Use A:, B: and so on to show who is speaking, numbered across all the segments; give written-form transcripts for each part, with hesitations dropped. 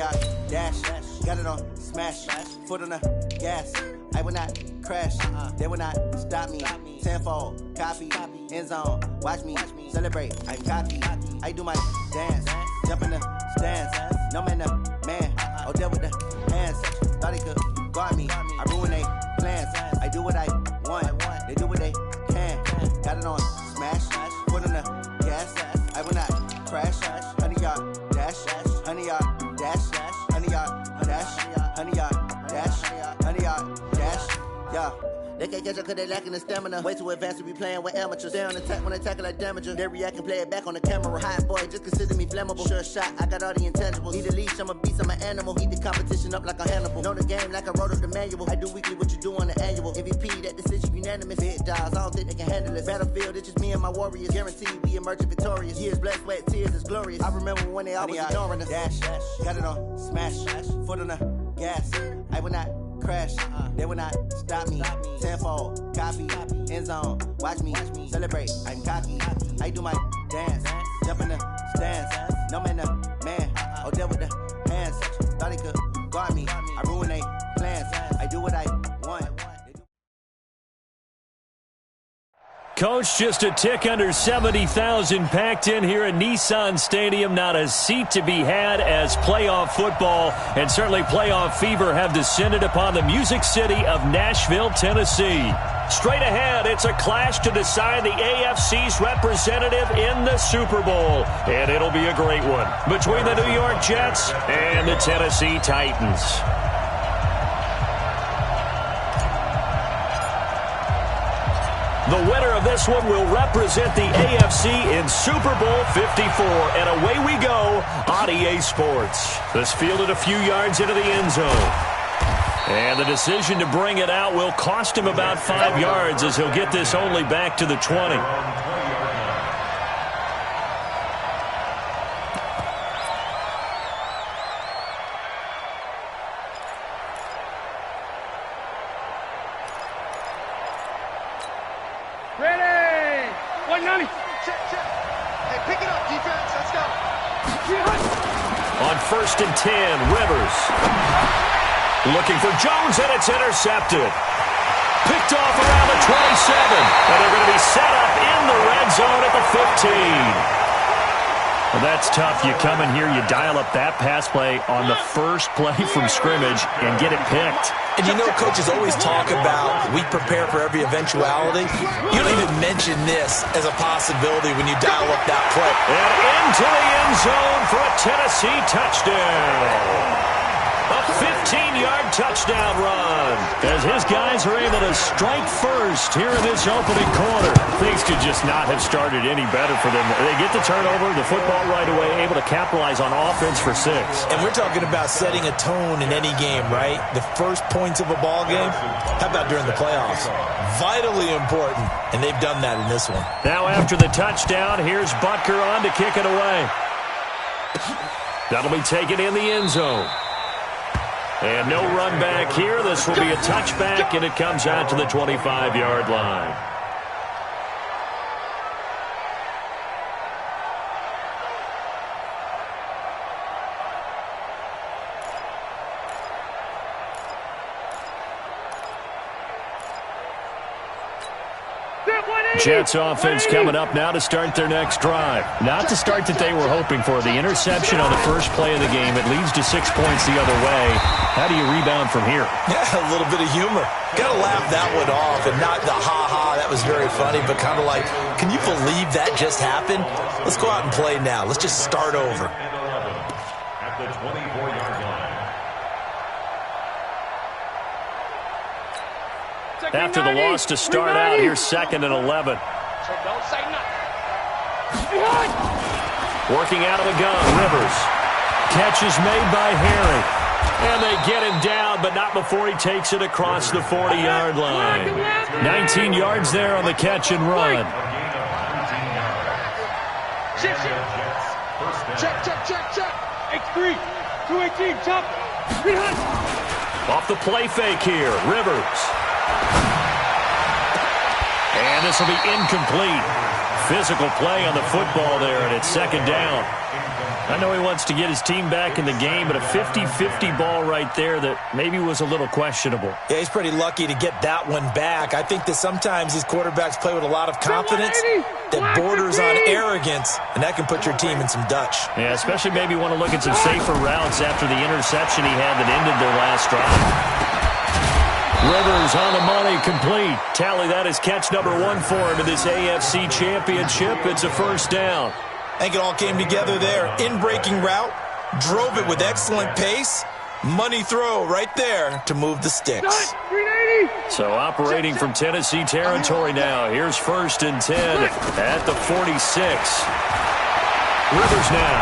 A: yard dash. Got it on smash. Foot on the gas. I will not crash. They will not stop me. Tenfold, copy, end zone. Watch me celebrate. I'm cocky. I do my dance. Jump in the stands. No man, the man. Oh, deal with the hands. Thought he could guard me. I ruin they plans. I do what I want. They do what they can. Got it on smash. Foot on the gas. I will not crash. 100 yard dash. 100 yard dash. 100 yard dash. 100 yard dash. 100 yard dash. Yeah. They can't catch up cause they lacking the stamina. Way too advanced to be playing with amateurs. Stay on attack when I tackle like damager. They react and play it back on the camera. Hot boy, just consider me flammable. Sure shot, I got all the intangibles. Need a leash, I'm a beast, I'm an animal. Eat the competition up like a Hannibal. Know the game like I wrote up the manual. I do weekly what you do on the annual. MVP, that decision unanimous. Big dogs, I don't think they can handle it. Battlefield, it's just me and my warriors. Guaranteed we emerging victorious. Years, blood, sweat, tears, it's glorious. I remember when they always ignoring us. Dash, got it on smash. Foot on the gas. I will not crash. They will not stop me. Tenfold, copy, end zone. Watch me celebrate. I'm cocky. I do my dance. Jump in the stands. No man, the man. Oh, deal with the hands. Thought he could guard me. I ruin they plans. I do what I want.
B: Coach, just a tick under 70,000 packed in here at Nissan Stadium. Not a seat to be had as playoff football and certainly playoff fever have descended upon the Music City of Nashville, Tennessee. Straight ahead, it's a clash to decide the AFC's representative in the Super Bowl. And it'll be a great one between the New York Jets and the Tennessee Titans. The winner of this one will represent the AFC in Super Bowl 54. And away we go on EA Sports. This fielded a few yards into the end zone. And the decision to bring it out will cost him about 5 yards as he'll get this only back to the 20.
C: Ready! 190. Check. Hey, pick it up, defense. Let's go.
B: On 1st and 10, Rivers. Looking for Jones, and it's intercepted. Picked off around the 27. And they're going to be set up in the red zone at the 15. Well, that's tough. You come in here, you dial up that pass play on the first play from scrimmage and get it picked.
D: And you know, coaches always talk about we prepare for every eventuality. You don't even mention this as a possibility when you dial up that play.
B: And into the end zone for a Tennessee touchdown. A 15-yard touchdown run as his guys are able to strike first here in this opening quarter. Things could just not have started any better for them. They get the turnover, the football right away, able to capitalize on offense for 6.
D: And we're talking about setting a tone in any game, right? The first points of a ball game. How about during the playoffs? Vitally important, and they've done that in this one.
B: Now after the touchdown, here's Butker on to kick it away. That'll be taken in the end zone. And no run back here. This will be a touchback, and it comes out to the 25-yard line. Jets offense coming up now to start their next drive. Not the start that they were hoping for. The interception on the first play of the game. It leads to 6 points the other way. How do you rebound from here?
D: Yeah, a little bit of humor. Got to laugh that one off and not the ha-ha. That was very funny, but kind of like, can you believe that just happened? Let's go out and play now. Let's just start over.
E: At the 24-yard line.
B: After the loss to start out, here's 2nd and 11.
C: So don't say nothing.
B: Working out of the gun, Rivers. Catch is made by Harry. And they get him down, but not before he takes it across the 40-yard line. 19 yards there on the catch and run.
C: Check. X3. 218, jump.
B: Off the play fake here, Rivers. And this will be incomplete. physical play on the football there, and it's second down. I know he wants to get his team back in the game, but a 50-50 ball right there that maybe was a little questionable.
D: Yeah, he's pretty lucky to get that one back. I think that sometimes these quarterbacks play with a lot of confidence that borders on arrogance, and that can put your team in some Dutch.
B: Yeah, especially maybe want to look at some safer routes after the interception he had that ended their last drive. Rivers on the money, complete. Tally that as catch number 1 for him in this AFC Championship. It's a first down.
D: I think it all came together there. In-breaking route, drove it with excellent pace. Money throw right there to move the sticks.
B: So operating from Tennessee territory now. Here's 1st and 10 at the 46. Rivers now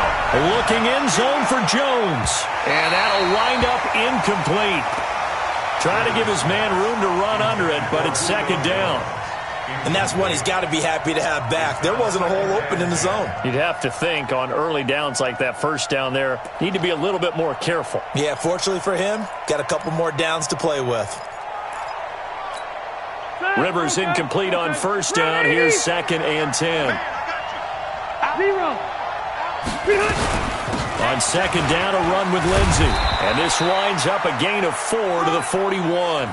B: looking in zone for Jones. And that'll wind up incomplete. Trying to give his man room to run under it, but it's second down.
D: And that's one he's got to be happy to have back. There wasn't a hole open in the zone.
B: You'd have to think on early downs like that first down there, need to be a little bit more careful.
D: Yeah, fortunately for him, got a couple more downs to play with.
B: Rivers incomplete on first down. Here's 2nd and 10. On second down, a run with Lindsey. And this winds up a gain of 4 to the 41.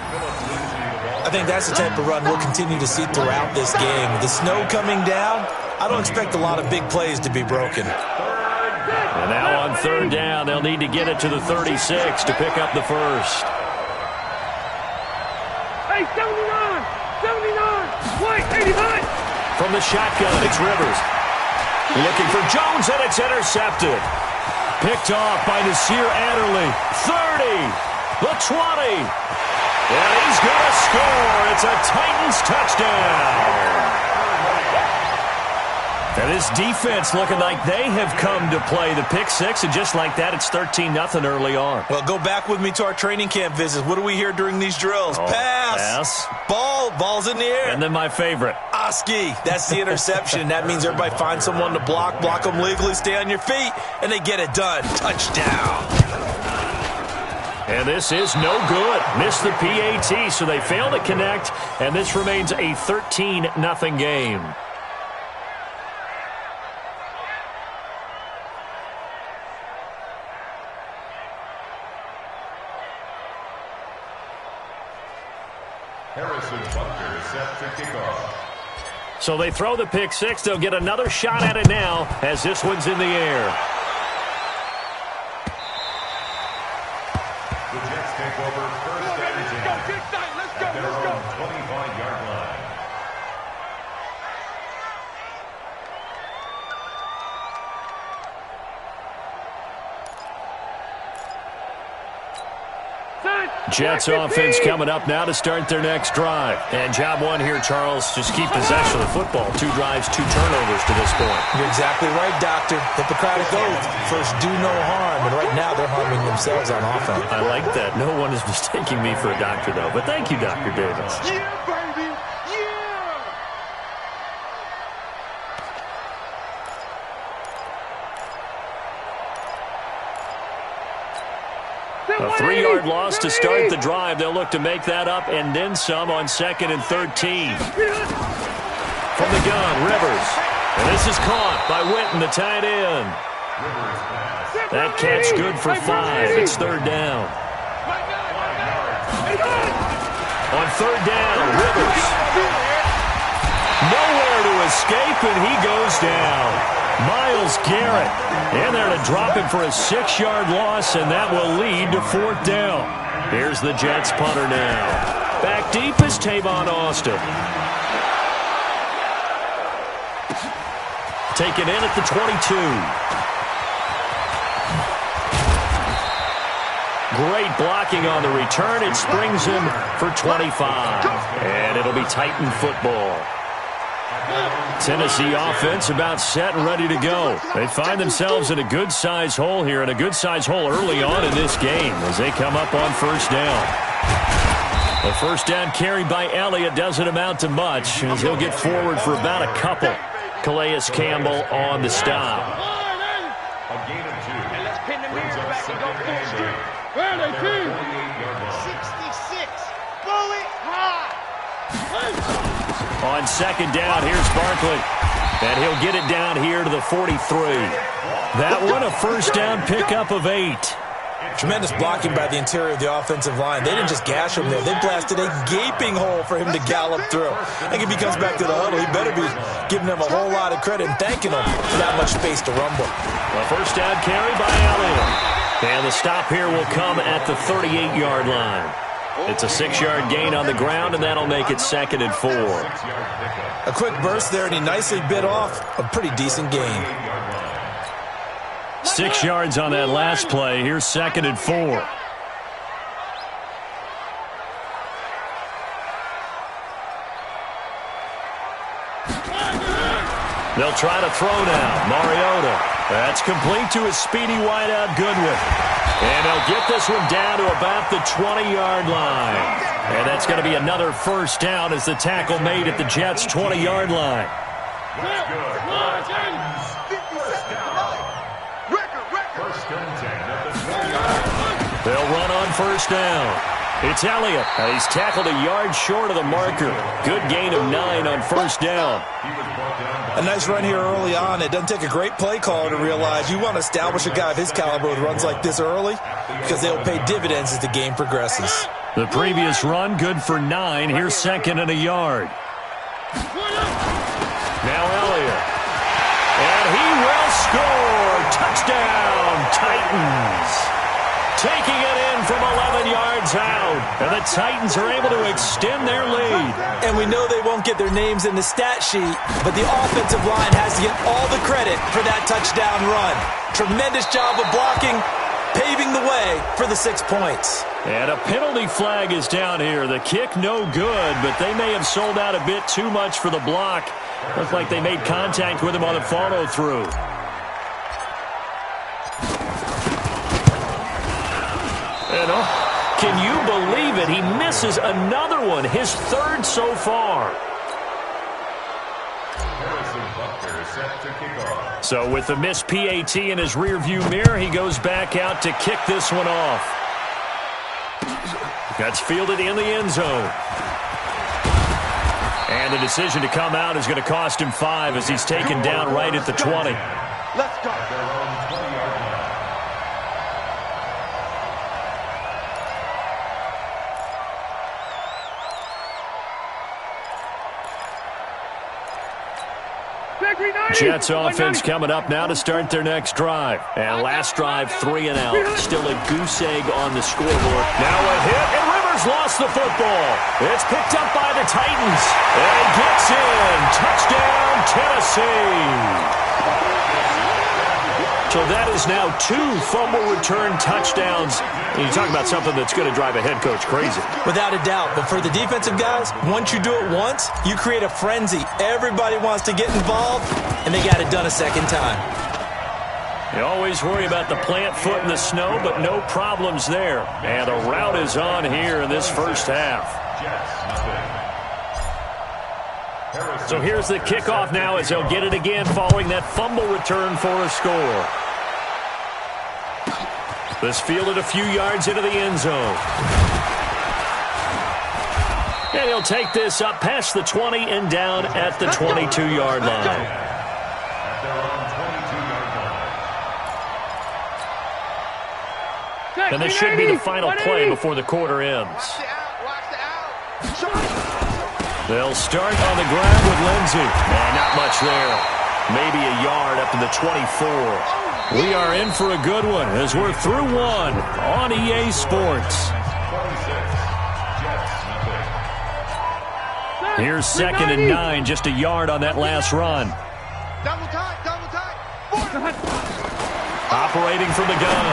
D: I think that's the type of run we'll continue to see throughout this game. With the snow coming down, I don't expect a lot of big plays to be broken.
B: And now on third down, they'll need to get it to the 36 to pick up the first.
C: Hey, 79! 79! White, 89!
B: From the shotgun, it's Rivers. Looking for Jones, and it's intercepted. Picked off by Nasir Adderley. 30, the 20. And he's going to score. It's a Titans touchdown. And this defense looking like they have come to play the pick six, and just like that, it's 13-0 early on.
D: Well, go back with me to our training camp visits. What do we hear during these drills? Pass. Ball's in the air.
B: And then my favorite.
D: Oski. That's the interception. That means everybody finds someone to block them legally, stay on your feet, and they get it done. Touchdown.
B: And this is no good. Missed the PAT, so they fail to connect, and this remains a 13-0 game.
E: Harrison Butker set to kick off.
B: So they throw the pick six. They'll get another shot at it now as this one's in the air.
E: The Jets take over first and 10. At their own 25-yard line.
B: Jets offense coming up now to start their next drive. And job one here, Charles, just keep possession of the football. 2 drives, 2 turnovers to this point.
D: You're exactly right, Doctor. Hippocratic oath. First, do no harm. And right now, they're harming themselves on offense.
B: I like that. No one is mistaking me for a doctor, though. But thank you, Dr. Davis.
C: Yeah, baby! Yeah!
B: A 3-yard loss to start the drive. They'll look to make that up and then some on 2nd and 13. From the gun, Rivers. And this is caught by Witten, the tight end. That catch good for 5. It's 3rd down. On 3rd down, Rivers. Nowhere to escape, and he goes down. Myles Garrett in there to drop him for a 6-yard loss, and that will lead to 4th down. Here's the Jets punter now. Back deep is Tavon Austin. Taken in at the 22. Great blocking on the return. It springs him for 25. And it'll be Titan football. Tennessee offense about set and ready to go. They find themselves in a good-sized hole here, and a good-sized hole early on in this game as they come up on 1st down. The 1st down carry by Elliott doesn't amount to much as he'll get forward for about a couple. Calais Campbell on the stop.
E: A gain of 2.
C: And let's pin the mirrors back and go full street. 66. Bullet high.
B: On 2nd down, here's Barkley. And he'll get it down here to the 43. That one, a first down pickup of 8.
D: Tremendous blocking by the interior of the offensive line. They didn't just gash him there. They blasted a gaping hole for him to gallop through. I think if he comes back to the huddle, he better be giving them a whole lot of credit and thanking them for that much space to rumble.
B: A first down carry by Elliott. And the stop here will come at the 38-yard line. It's a 6-yard gain on the ground, and that'll make it 2nd and 4.
D: A quick burst there, and he nicely bit off a pretty decent gain.
B: 6 yards on that last play. Here's 2nd and 4. They'll try to throw now. Mariota. That's complete to his speedy wideout Goodwin. And they'll get this one down to about the 20-yard line. And that's going to be another first down as the tackle made at the Jets' 20-yard line. They'll run on first down. It's Elliott, and he's tackled a yard short of the marker. Good gain of 9 on first down.
D: A nice run here early on. It doesn't take a great play caller to realize you want to establish a guy of his caliber with runs like this early because they'll pay dividends as the game progresses.
B: The previous run, good for 9. Here's 2nd and a yard. Now Elliott. And he will score. Touchdown, Titans. Taking it in from 11 yards out. And the Titans are able to extend their lead.
D: And we know they won't get their names in the stat sheet, but the offensive line has to get all the credit for that touchdown run. Tremendous job of blocking, paving the way for the 6 points.
B: And a penalty flag is down here. The kick no good, but they may have sold out a bit too much for the block. Looks like they made contact with him on the follow-through. And can you believe it? He misses another one, his 3rd so far. So with the missed PAT in his rearview mirror, he goes back out to kick this one off. That's fielded in the end zone. And the decision to come out is going to cost him 5 as he's taken down right at the 20.
C: Let's go.
B: Jets offense coming up now to start their next drive. And last drive, 3 and out. Still a goose egg on the scoreboard. Now a hit, and Rivers lost the football. It's picked up by the Titans. And gets in. Touchdown, Tennessee. So that is now 2 fumble return touchdowns. And you talk about something that's going to drive a head coach crazy.
D: Without a doubt. But for the defensive guys, once you do it once, you create a frenzy. Everybody wants to get involved, and they got it done a second time.
B: You always worry about the plant foot in the snow, but no problems there. And the route is on here in this first half. So here's the kickoff now as they'll get it again following that fumble return for a score. This fielded a few yards into the end zone. And he'll take this up past the 20 and down at the 22-yard line. And this should be the final play before the quarter ends. They'll start on the ground with Lindsey. And not much there. Maybe a yard up to the 24. We are in for a good one as we're through one on EA Sports. Here's 2nd and 9, just a yard on that last run.
C: Double tight.
B: Operating from the gun,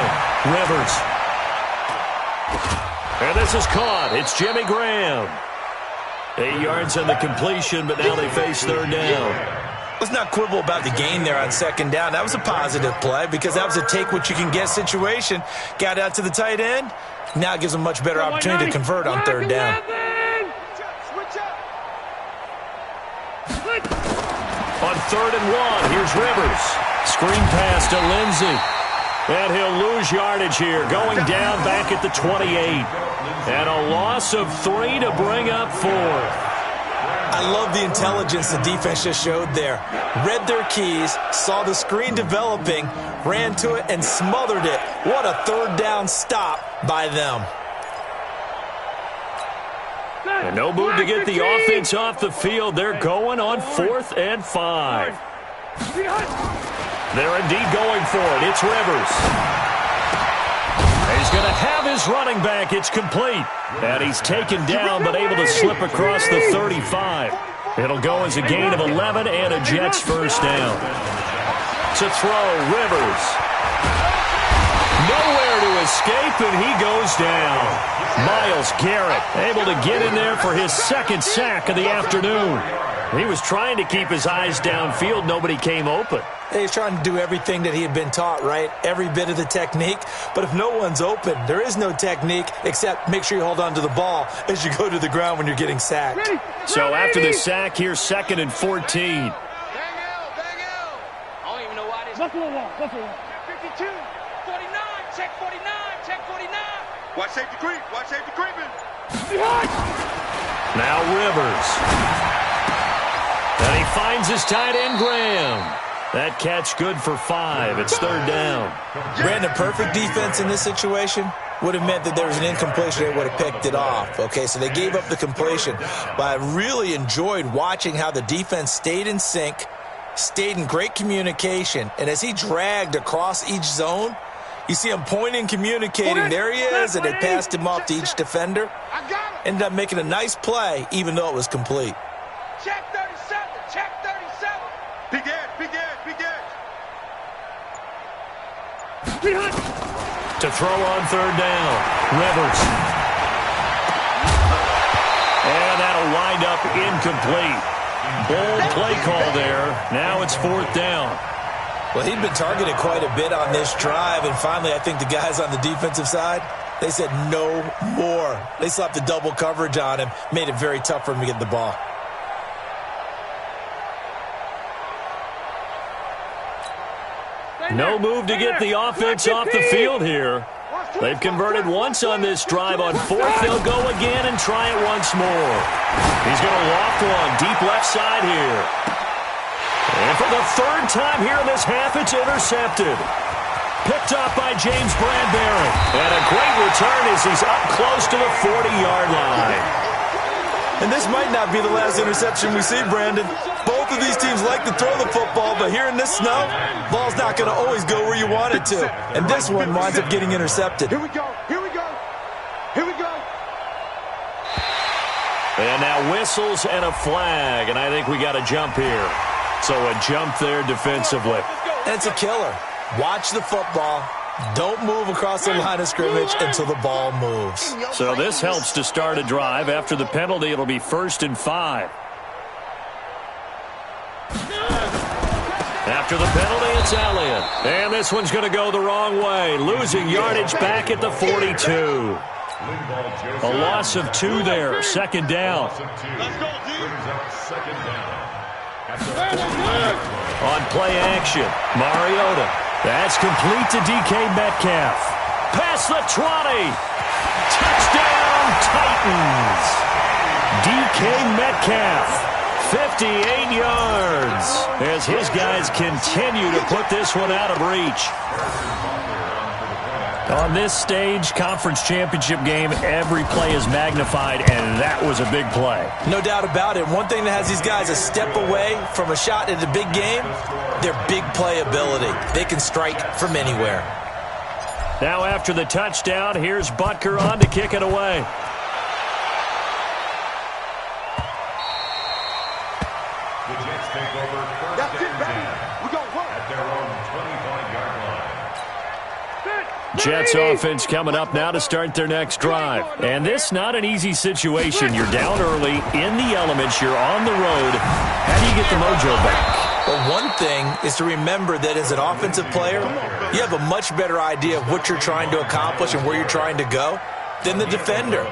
B: Rivers. And this is caught. It's Jimmy Graham. 8 yards on the completion, but now they face 3rd down.
D: Let's not quibble about the gain there on 2nd down. That was a positive play because that was a take-what-you-can-get situation. Got out to the tight end. Now it gives them a much better opportunity to convert on 3rd down.
B: On 3rd and 1, here's Rivers. Screen pass to Lindsey. And he'll lose yardage here, going down back at the 28. And a loss of 3 to bring up 4th.
D: I love the intelligence the defense just showed there. Read their keys, saw the screen developing, ran to it, and smothered it. What a third down stop by them.
B: And no move to get the offense off the field. They're going on 4th and 5. They're indeed going for it. It's Rivers. He's going to have his running back. It's complete. And he's taken down but able to slip across the 35. It'll go as a gain of 11 and a Jets first down. To throw, Rivers. Nowhere to escape, and he goes down. Myles Garrett able to get in there for his second sack of the afternoon. He was trying to keep his eyes downfield. Nobody came open.
D: He's trying to do everything that he had been taught, right? Every bit of the technique. But if no one's open, there is no technique except make sure you hold on to the ball as you go to the ground when you're getting sacked.
B: So after the sack, here's 2nd and 14.
C: I don't even know why this. 52, 49, check 49, check 49. Watch safety creep, watch safety creeping.
B: Now Rivers. And he finds his tight end, Graham. That catch good for 5. It's 3rd down.
D: Brandon, perfect defense in this situation would have meant that there was an incompletion. They would have picked it off. Okay, so they gave up the completion. But I really enjoyed watching how the defense stayed in sync, stayed in great communication, and as he dragged across each zone, you see him pointing, communicating. There he is, and they passed him off to each defender. Ended up making a nice play, even though it was complete.
C: Check 37, check 37. Big edge, big edge, big edge.
B: To throw on 3rd down, Rivers. And that'll wind up incomplete. Bold play call there. Now it's 4th down.
D: Well, he'd been targeted quite a bit on this drive, and finally I think the guys on the defensive side, they said no more. They slapped the double coverage on him, made it very tough for him to get the ball.
B: No move to get the offense off the field here. They've converted once on this drive. On 4th, they'll go again and try it once more. He's going to loft one deep left side here. And for the 3rd time here in this half, it's intercepted. Picked up by James Bradbury. And a great return as he's up close to the 40-yard line.
D: And this might not be the last interception we see, Brandon. Both of these teams like to throw the football, but here in this snow, ball's not going to always go where you want it to. And this one winds up getting intercepted.
C: Here we go, here we go, here we go.
B: And now whistles and a flag, and I think we got a jump here. So a jump there defensively.
D: And it's a killer. Watch the football. Don't move across the line of scrimmage until the ball moves.
B: So this helps to start a drive. After the penalty, it'll be 1st and 5. After the penalty, it's Elliott. And this one's going to go the wrong way. Losing yardage back at the 42. A loss of 2 there. 2nd down. On play action, Mariota. That's complete to DK Metcalf. Past the 20. Touchdown, Titans. DK Metcalf. 58 yards as his guys continue to put this one out of reach. On this stage, conference championship game, every play is magnified, and that was a big play.
D: No doubt about it. One thing that has these guys a step away from a shot at a big game, their big play ability. They can strike from anywhere.
B: Now after the touchdown, here's Butker on to kick it away.
E: The Jets take over 1st and 10
C: We go work.
E: at their own 25-yard line.
B: Jets offense coming up now to start their next drive. And this not an easy situation. You're down early, in the elements, you're on the road. How do you get the mojo back?
D: Well, one thing is to remember that as an offensive player, you have a much better idea of what you're trying to accomplish and where you're trying to go. than the defender.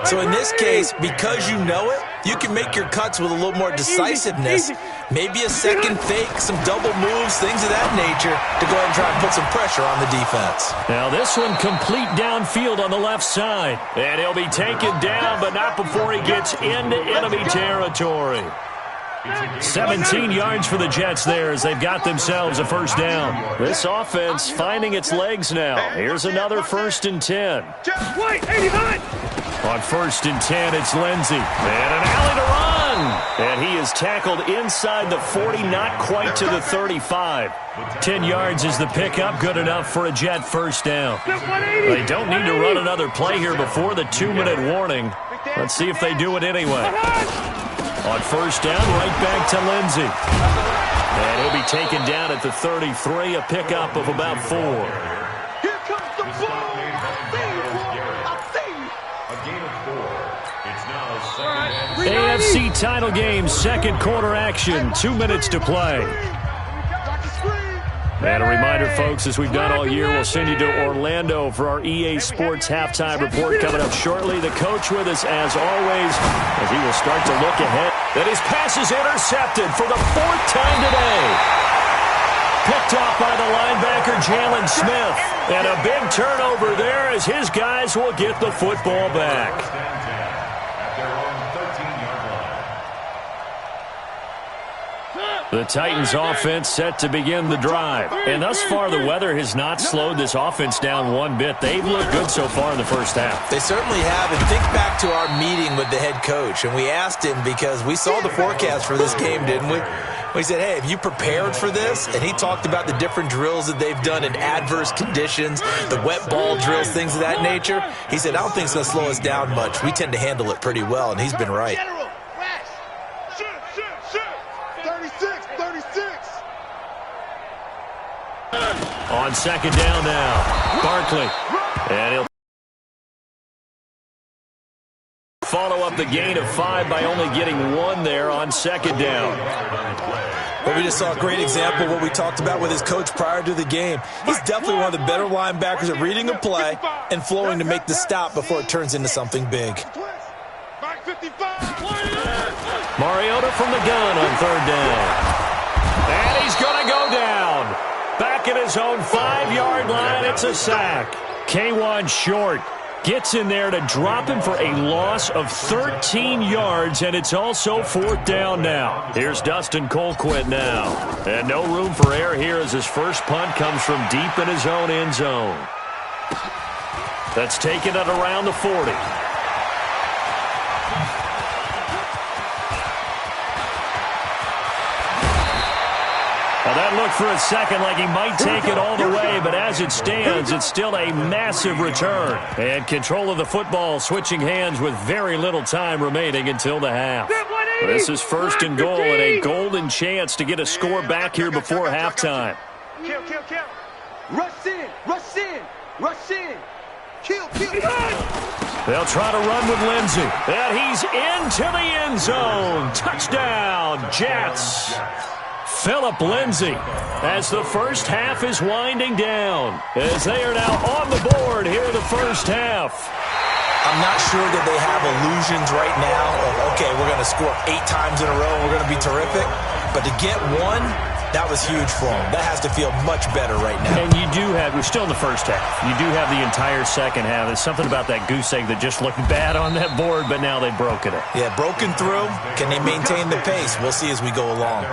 D: So in this case, because you know it, you can make your cuts with a little more decisiveness. Maybe a second fake, some double moves, things of that nature to go ahead and try and put some pressure on the defense.
B: Now this one complete downfield on the left side. And he'll be taken down, but not before he gets into enemy territory. 17 yards for the Jets there as they've got themselves a first down. This offense finding its legs now. Here's another 1st and 10. On 1st and 10, it's Lindsey. And an alley to run. And he is tackled inside the 40, not quite to the 35. 10 yards is the pickup, good enough for a Jet first down. They don't need to run another play here before the 2-minute warning. Let's see if they do it anyway. On 1st down, right back to Lindsey. And he'll be taken down at the 33, a pickup of about 4.
C: Here comes the ball.
E: A gain of 4. It's now 2nd and
B: AFC title game, second quarter action, 2 minutes to play. And a reminder, folks, as we've done all year, we'll send you to Orlando for our EA Sports halftime report coming up shortly. The coach with us, as always, as he will start to look ahead. And his pass is intercepted for the 4th time today. Picked off by the linebacker, Jalen Smith. And a big turnover there as his guys will get the football back.
E: at their own 13-yard line.
B: The Titans offense set to begin the drive. And thus far, the weather has not slowed this offense down one bit. They've looked good so far in the first half.
D: They certainly have. And think back to our meeting with the head coach. And we asked him because we saw the forecast for this game, didn't we? We said, hey, have you prepared for this? And he talked about the different drills that they've done in adverse conditions, the wet ball drills, things of that nature. He said, I don't think it's going to slow us down much. We tend to handle it pretty well, and he's been right.
C: 36.
B: On second down now, Barkley. And he'll follow up the gain of 5 by only getting 1 there on second down.
D: Well, we just saw a great example of what we talked about with his coach prior to the game. He's definitely one of the better linebackers at reading a play and flowing to make the stop before it turns into something big.
B: Mariota from the gun on third down. And he's going to go down. Back at his own 5-yard line, it's a sack. K1 Short gets in there to drop him for a loss of 13 yards, and it's also 4th down now. Here's Dustin Colquitt now. And no room for error here as his first punt comes from deep in his own end zone. That's taken at around the 40. Well, that looked for a second like he might take it all the way, but as it stands, it's still a massive return. And control of the football switching hands with very little time remaining until the half. This is 1st and goal and a golden chance to get a score back here before halftime.
C: Kill. Rush in. Kill.
B: They'll try to run with Lindsey. And he's into the end zone. Touchdown, Jets. Phillip Lindsay as the first half is winding down as they are now on the board here in the first half.
D: I'm not sure that they have illusions right now of, okay, we're going to score 8 times in a row and we're going to be terrific. But to get 1, that was huge for them. That has to feel much better right now.
B: And you do have, we're still in the first half. You do have the entire second half. There's something about that goose egg that just looked bad on that board, but now they've broken it.
D: Yeah, broken through. Can they maintain the pace? We'll see as we go along.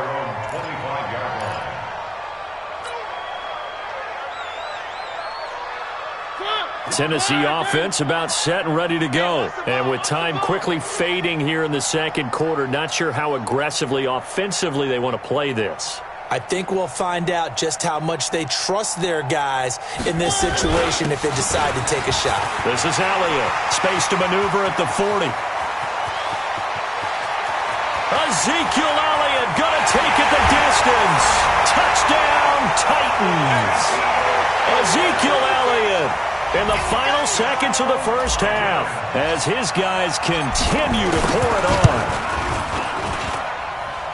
B: Tennessee offense about set and ready to go. And with time quickly fading here in the second quarter, not sure how aggressively, offensively they want to play this.
D: I think we'll find out just how much they trust their guys in this situation if they decide to take a shot.
B: This is Elliott. Space to maneuver at the 40. Ezekiel Elliott going to take it the distance. Touchdown, Titans. Ezekiel Elliott in the final seconds of the first half as his guys continue to pour it on.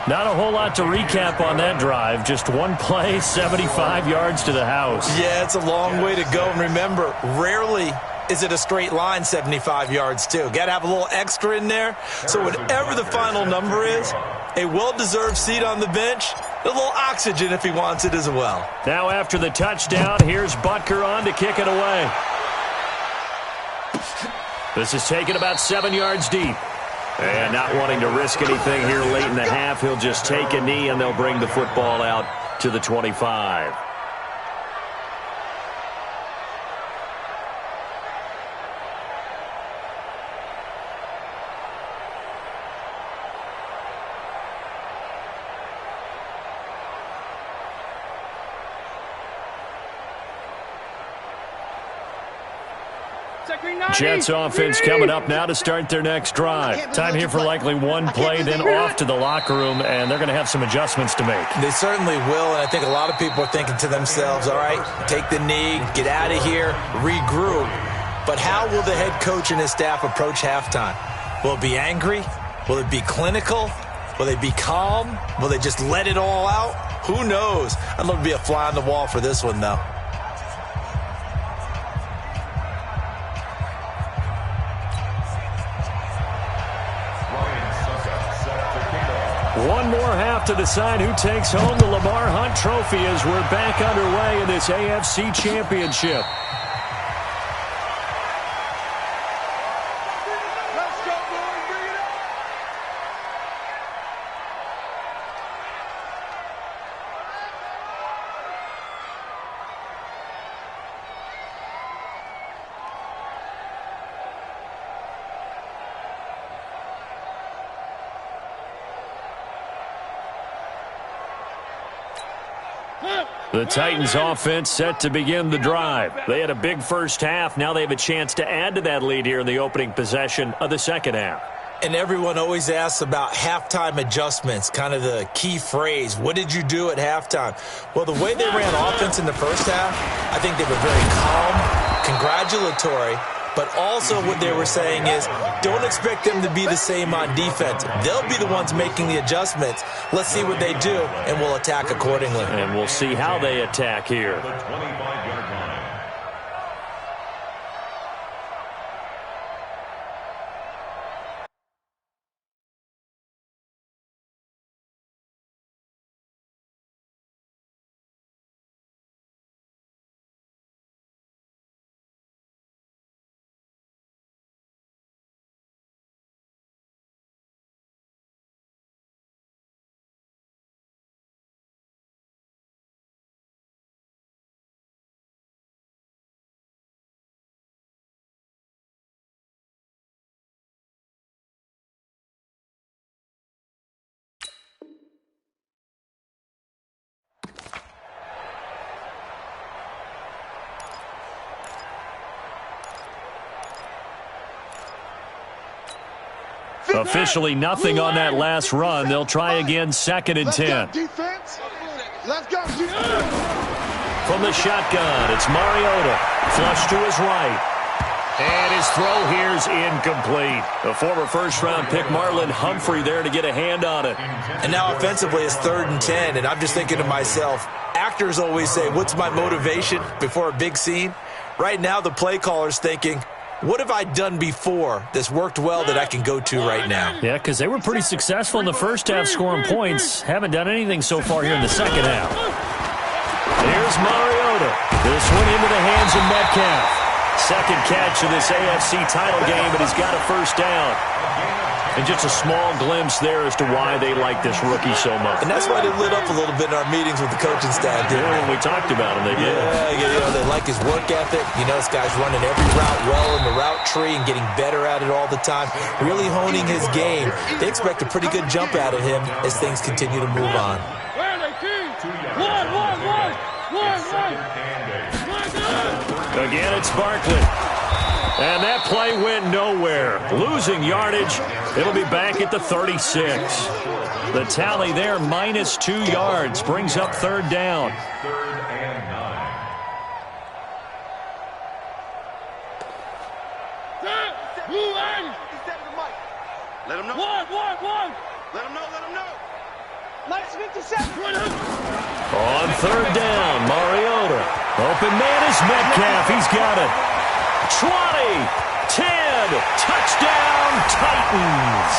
B: Not a whole lot to recap on that drive. Just one play, 75 yards to the house.
D: Yeah, it's a long way to go. And remember, rarely is it a straight line 75 yards too? Got to have a little extra in there. So whatever the final number is, a well-deserved seat on the bench, a little oxygen if he wants it as well.
B: Now after the touchdown, here's Butker on to kick it away. This is taken about 7 yards deep. And not wanting to risk anything here late in the half, he'll just take a knee and they'll bring the football out to the 25. Jets offense coming up now to start their next drive. Time here for likely one play, then off to the locker room, and they're going to have some adjustments to make.
D: They certainly will, and I think a lot of people are thinking to themselves, all right, take the knee, get out of here, regroup. But how will the head coach and his staff approach halftime? Will it be angry? Will it be clinical? Will they be calm? Will they just let it all out? Who knows? I'd love to be a fly on the wall for this one, though.
B: One more half to decide who takes home the Lamar Hunt Trophy as we're back underway in this AFC Championship. The Titans offense set to begin the drive. They had a big first half. Now they have a chance to add to that lead here in the opening possession of the second half.
D: And everyone always asks about halftime adjustments, kind of the key phrase. What did you do at halftime? Well, the way they ran offense in the first half, I think they were very calm, congratulatory, but also what they were saying is don't expect them to be the same on defense. They'll be the ones making the adjustments. Let's see what they do, and we'll attack accordingly.
B: And we'll see how they attack here.
E: The 25-yard line.
B: Officially nothing on that last run. They'll try again, 2nd and 10.
C: Let's go, defense.
B: From the shotgun, it's Mariota. Flush to his right. And his throw here's incomplete. The former first-round pick, Marlon Humphrey, there to get a hand on it.
D: And now offensively it's 3rd and 10, and I'm just thinking to myself, actors always say, what's my motivation before a big scene? Right now the play caller's thinking, what have I done before that's worked well that I can go to right now?
B: Yeah, because they were pretty successful in the first half scoring points. Haven't done anything so far here in the second half. Here's Mariota. This one into the hands of Metcalf. Second catch of this AFC title game, but he's got a first down. And just a small glimpse there as to why they like this rookie so much.
D: And that's why they lit up a little bit in our meetings with the coaching staff.
B: Yeah, when we talked about him, they did.
D: Yeah, they like his work ethic. You know, this guy's running every route well in the route tree and getting better at it all the time, really honing his game. They expect a pretty good jump out of him as things continue to move on.
B: Again, it's Barkley. And that play went nowhere. Losing yardage. It'll be back at the 36. The tally there, -2 yards. Brings up 3rd down.
E: 3rd and 9.
C: Let him know. One. Let him know. Nice 57.
B: On 3rd down, Mariota. Open man is Metcalf. He's got it. 20, 10, touchdown Titans.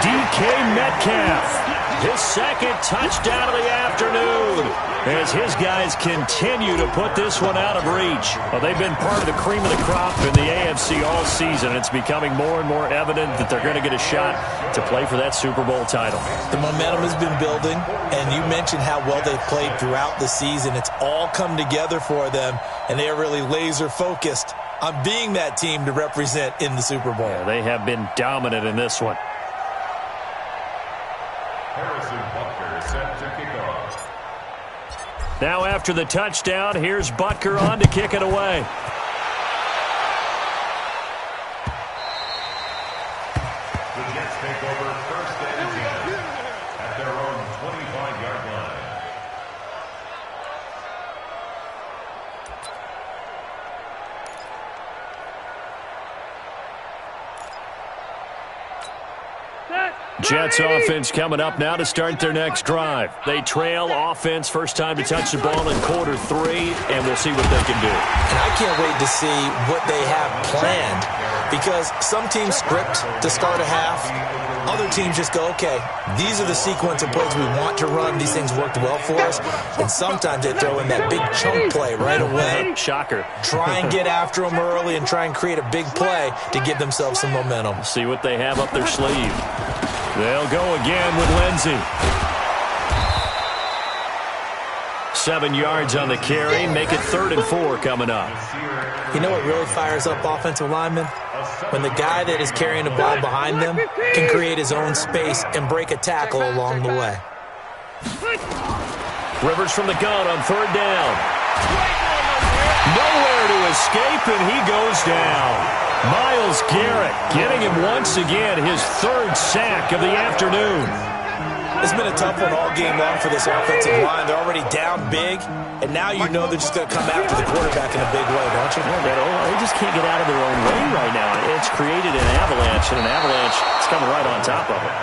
B: DK Metcalf, his second touchdown of the afternoon, as his guys continue to put this one out of reach. Well, they've been part of the cream of the crop in the AFC all season. It's becoming more and more evident that they're going to get a shot to play for that Super Bowl title.
D: The momentum has been building, and you mentioned how well they've played throughout the season. It's all come together for them, and they are really laser-focused on being that team to represent in the Super Bowl.
B: Yeah, they have been dominant in this one. Now after the touchdown, here's Butker on to kick it away.
E: The Jets take over first and 10 at their own 25-yard line.
B: Jets offense coming up now to start their next drive. They trail offense, first time to touch the ball in quarter 3, and we'll see what they can do.
D: And I can't wait to see what they have planned, because some teams script to start a half. Other teams just go, okay, these are the sequence of plays we want to run. These things worked well for us. And sometimes they throw in that big chunk play right away.
B: Shocker.
D: Try and get after them early and try and create a big play to give themselves some momentum.
B: See what they have up their sleeve. They'll go again with Lindsey. 7 yards on the carry. Make it 3rd and 4 coming up.
D: You know what really fires up offensive linemen? When the guy that is carrying the ball behind them can create his own space and break a tackle along the way.
B: Rivers from the gun on 3rd down. Nowhere to escape, and he goes down. Myles Garrett getting him once again, his 3rd sack of the afternoon.
D: It's been a tough one all game long for this offensive line. They're already down big, and now you know they're just going to come after the quarterback in a big way, don't you?
B: They just can't get out of their own way right now. It's created an avalanche, and an avalanche is coming right on top of it.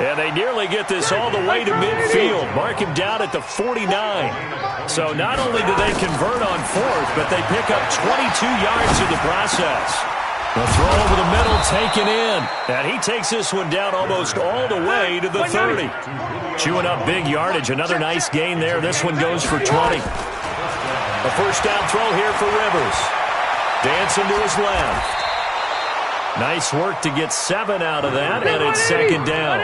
B: And they nearly get this all the way to midfield. Mark him down at the 49. So not only do they convert on 4th, but they pick up 22 yards in the process. The throw over the middle taken in. And he takes this one down almost all the way to the 30. Chewing up big yardage. Another nice gain there. This one goes for 20. A first down throw here for Rivers. Dancing to his left. Nice work to get 7 out of that, and it's 2nd down.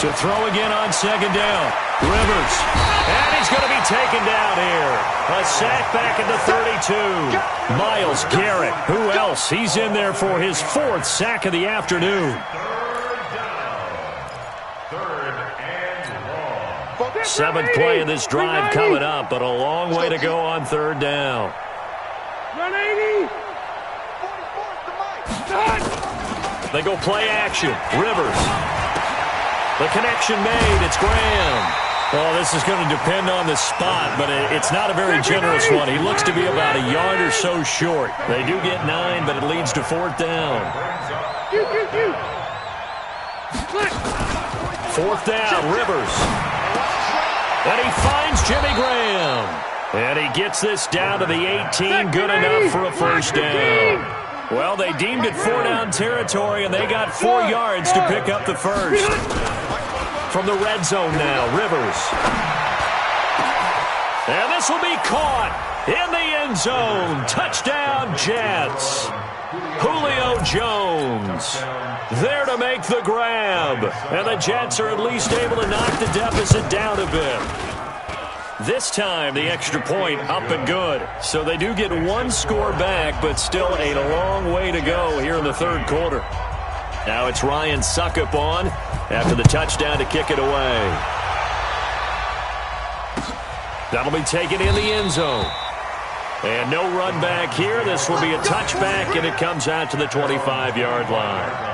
B: To throw again on 2nd down. Rivers. And he's going to be taken down here. A sack back at the 32. Myles Garrett. Who else? He's in there for his 4th sack of the afternoon. 7th play of this drive coming up, but a long way to go on 3rd down. They go play action. Rivers. The connection made. It's Graham. Well, this is going to depend on the spot, but it's not a very generous one. He looks to be about a yard or so short. They do get 9, but it leads to 4th down. 4th down, Rivers. And he finds Jimmy Graham. And he gets this down to the 18, good enough for a first down. Well, they deemed it 4-down territory, and they got 4 yards to pick up the first. From the red zone now, Rivers. And this will be caught in the end zone. Touchdown, Jets. Julio Jones there to make the grab. And the Jets are at least able to knock the deficit down a bit. This time, the extra point up and good. So they do get 1 score back, but still a long way to go here in the 3rd quarter. Now it's Ryan Suckup on after the touchdown to kick it away. That'll be taken in the end zone. And no run back here. This will be a touchback, and it comes out to the 25-yard line.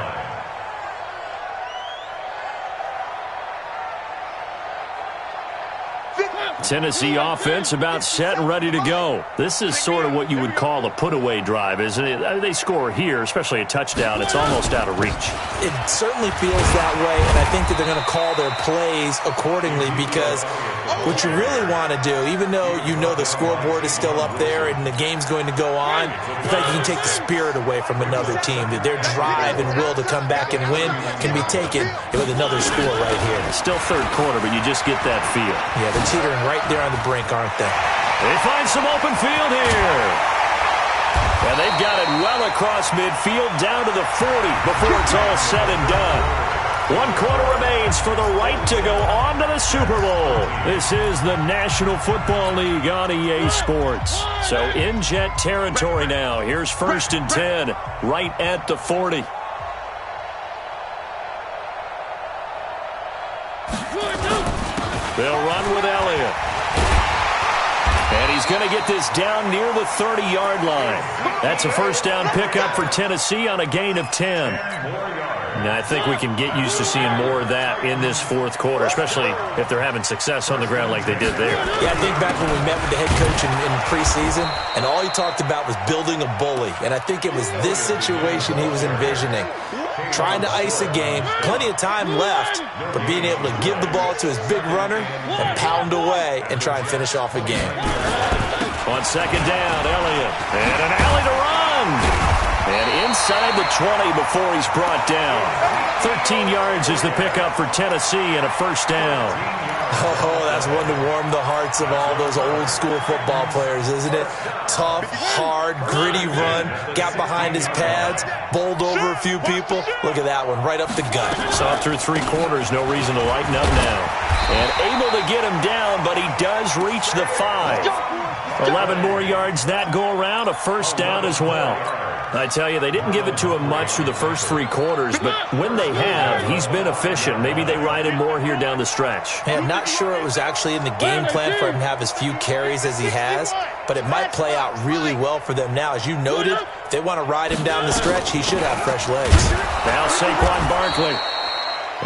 B: Tennessee offense about set and ready to go. This is sort of what you would call a put-away drive, isn't it? They score here, especially a touchdown. It's almost out of reach.
D: It certainly feels that way, and I think that they're going to call their plays accordingly because what you really want to do, even though you know the scoreboard is still up there and the game's going to go on, I think you can take the spirit away from another team. That their drive and will to come back and win can be taken with another score right here.
B: It's still third quarter, but you just get that feel.
D: Yeah, they're teetering right there on the brink, aren't they?
B: They find some open field here. And they've got it well across midfield down to the 40 before it's all said and done. 1 quarter remains for the right to go on to the Super Bowl. This is the National Football League on EA Sports. So in Jet territory now. Here's 1st and 10 right at the 40. They'll run with Elliott. And he's going to get this down near the 30-yard line. That's a first down pickup for Tennessee on a gain of 10. Now, I think we can get used to seeing more of that in this fourth quarter, especially if they're having success on the ground like they did there.
D: Yeah, I think back when we met with the head coach in preseason, and all he talked about was building a bully. And I think it was this situation he was envisioning. Trying to ice a game, plenty of time left, but being able to give the ball to his big runner and pound away and try and finish off a game.
B: On second down, Elliott. And an alley to run. And inside the 20 before he's brought down. 13 yards is the pickup for Tennessee and a first down.
D: Oh, that's one to warm the hearts of all those old school football players, isn't it? Tough, hard, gritty run, got behind his pads, bowled over a few people. Look at that one, right up the gut.
B: Saw it through 3 quarters, no reason to lighten up now. And able to get him down, but he does reach the 5. 11 more yards that go around, a first down as well. I tell you, they didn't give it to him much through the first 3 quarters, but when they have, he's been efficient. Maybe they ride him more here down the stretch.
D: Hey, I'm not sure it was actually in the game plan for him to have as few carries as he has, but it might play out really well for them now. As you noted, if they want to ride him down the stretch, he should have fresh legs.
B: Now Saquon Barkley.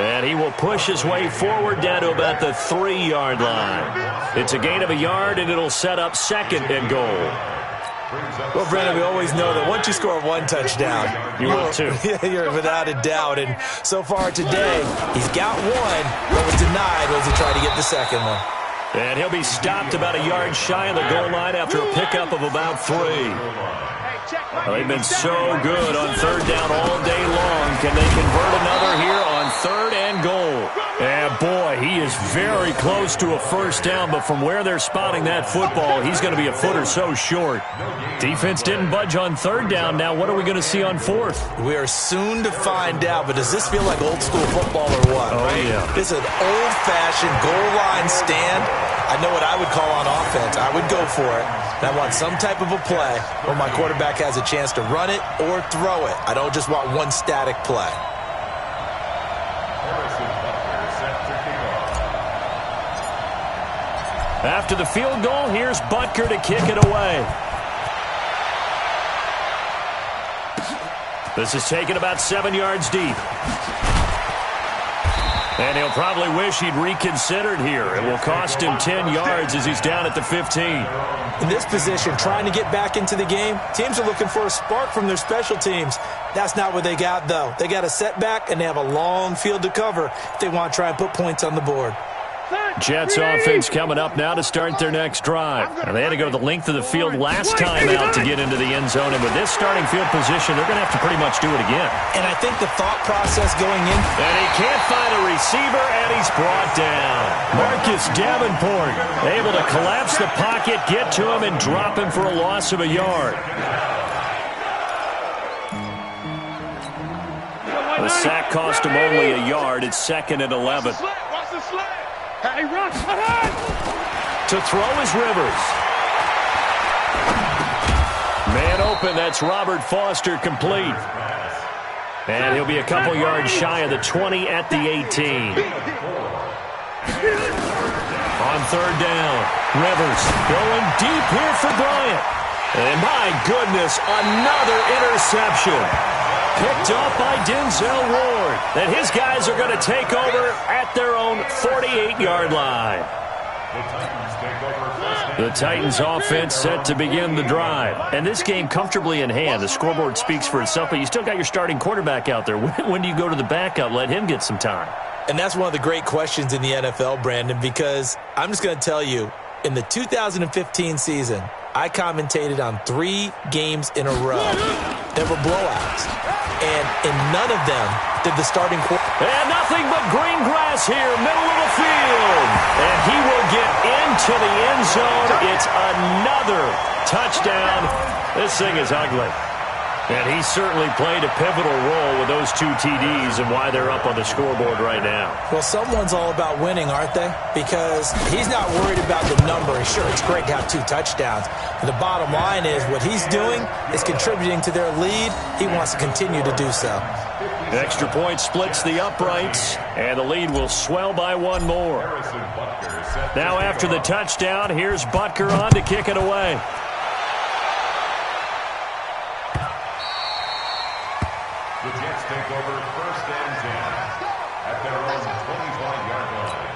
B: And he will push his way forward down to about the 3-yard line. It's a gain of a yard, and it'll set up 2nd and goal.
D: Well, Brandon, we always know that once you score 1 touchdown,
B: will too.
D: You're without a doubt. And so far today, he's got 1, but was denied as he tried to get the 2nd one.
B: And he'll be stopped about a yard shy of the goal line after a pickup of about 3. Well, they've been so good on 3rd down all day long. Can they convert another here on 3rd and goal? And boy, he is very close to a first down, but from where they're spotting that football, he's going to be a foot or so short. Defense didn't budge on 3rd down. Now what are we going to see on 4th?
D: We are soon to find out, but does this feel like old school football or what?
B: Oh,
D: right?
B: yeah.
D: This is an old-fashioned goal line stand. I know what I would call on offense. I would go for it. And I want some type of a play where my quarterback has a chance to run it or throw it. I don't just want one static play.
B: After the field goal, here's Butker to kick it away. This is taken about 7 yards deep. And he'll probably wish he'd reconsidered here. It will cost him 10 yards as he's down at the 15.
D: In this position, trying to get back into the game, teams are looking for a spark from their special teams. That's not what they got, though. They got a setback, and they have a long field to cover if they want to try and put points on the board.
B: Jets offense coming up now to start their next drive. And they had to go the length of the field last time out to get into the end zone. And with this starting field position, they're going to have to pretty much do it again.
D: And I think the thought process going in.
B: And he can't find a receiver, and he's brought down. Marcus Davenport able to collapse the pocket, get to him, and drop him for a loss of a yard. The sack cost him only a yard. It's 2nd and 11.
C: Hey, run!
B: To throw is Rivers. Man open, that's Robert Foster complete. And he'll be a couple yards shy of the 20 at the 18. On 3rd down, Rivers going deep here for Bryant. And my goodness, another interception. Picked off by Denzel Ward. And his guys are going to take over at their own 48-yard line. The Titans offense set to begin the drive. And this game comfortably in hand. The scoreboard speaks for itself, but you still got your starting quarterback out there. When do you go to the backup, let him get some time?
D: And that's one of the great questions in the NFL, Brandon, because I'm just going to tell you, in the 2015 season, I commentated on 3 games in a row that were blowouts. And in none of them did the starting quarterback.
B: And nothing but green grass here, middle of the field. And he will get into the end zone. It's another touchdown. This thing is ugly. And he certainly played a pivotal role with those 2 TDs and why they're up on the scoreboard right now.
D: Well, someone's all about winning, aren't they? Because he's not worried about the number. And sure, it's great to have 2 touchdowns. But the bottom line is what he's doing is contributing to their lead. He wants to continue to do so.
B: Extra point splits the uprights, and the lead will swell by 1 more. Now after the touchdown, here's Butker on to kick it away.
E: The Jets take over 1st and 10 at their own 25-yard line.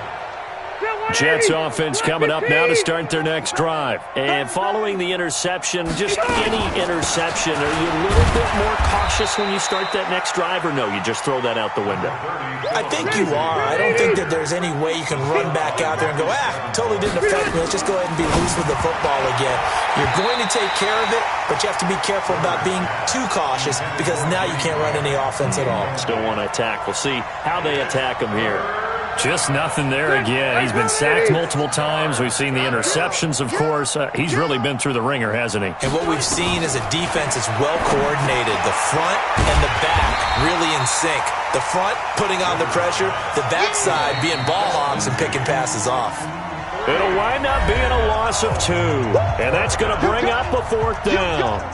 B: Jets offense coming up now to start their next drive. And following the interception, just any interception, are you a little bit more cautious when you start that next drive, or no, you just throw that out the window?
D: I think you are. I don't think that there's any way you can run back out there and go, totally didn't affect me. Let's just go ahead and be loose with the football again. You're going to take care of it, but you have to be careful about being too cautious because now you can't run any offense at all.
B: Still want to attack. We'll see how they attack him here. Just nothing there again. He's been sacked multiple times. We've seen the interceptions, of course. He's really been through the ringer, hasn't he?
D: And what we've seen is a defense that's well coordinated. The front and the back really in sync. The front putting on the pressure, the backside being ball hogs and picking passes off.
B: It'll wind up being a loss of 2. And that's going to bring up a 4th down.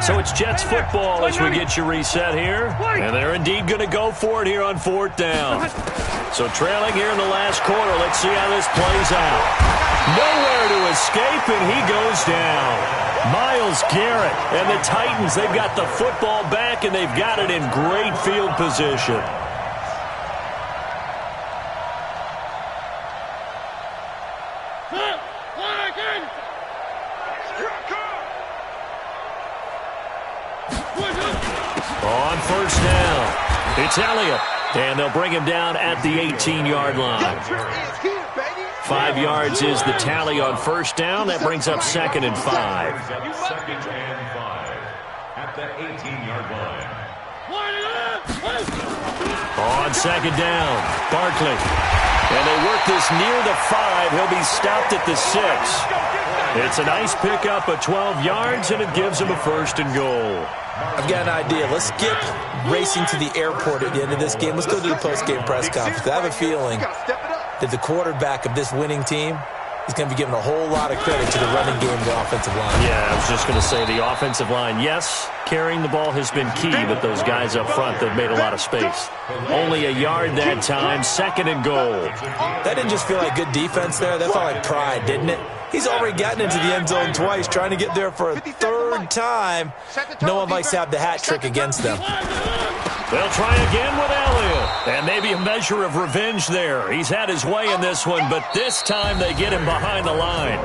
B: So it's Jets football as we get you reset here. And they're indeed going to go for it here on 4th down. So trailing here in the last quarter. Let's see how this plays out. Nowhere to escape, and he goes down. Myles Garrett and the Titans, they've got the football back, and they've got it in great field position. On 1st down, it's Elliott, and they'll bring him down at the 18-yard line. 5 yards is the tally on 1st down. That brings up 2nd and 5.
E: 2nd and 5 at the 18-yard line.
B: On 2nd down, Barkley. And they work this near the 5. He'll be stopped at the 6. It's a nice pickup of 12 yards, and it gives him a 1st and goal.
D: I've got an idea. Let's skip racing to the airport at the end of this game. Let's go to the post-game press conference. I have a feeling that the quarterback of this winning team is going to be given a whole lot of credit to the running game of the offensive line.
B: Yeah, I was just going to say the offensive line, yes, carrying the ball has been key, but those guys up front, they've made a lot of space. Only a yard that time, 2nd and goal.
D: That didn't just feel like good defense there. That felt like pride, didn't it? He's already gotten into the end zone twice, trying to get there for a 3rd time. No one likes to have the hat trick against them.
B: They'll try again with Elliott. And maybe a measure of revenge there. He's had his way in this one, but this time they get him behind the line.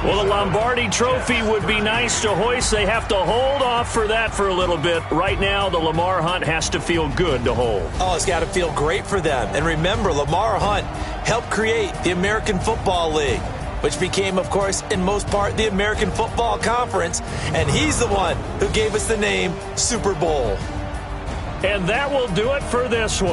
B: Well, the Lombardi Trophy would be nice to hoist. They have to hold off for that for a little bit. Right now, the Lamar Hunt has to feel good to hold.
D: Oh, it's got to feel great for them. And remember, Lamar Hunt helped create the American Football League, which became, of course, in most part, the American Football Conference. And he's the one who gave us the name Super Bowl.
B: And that will do it for this one.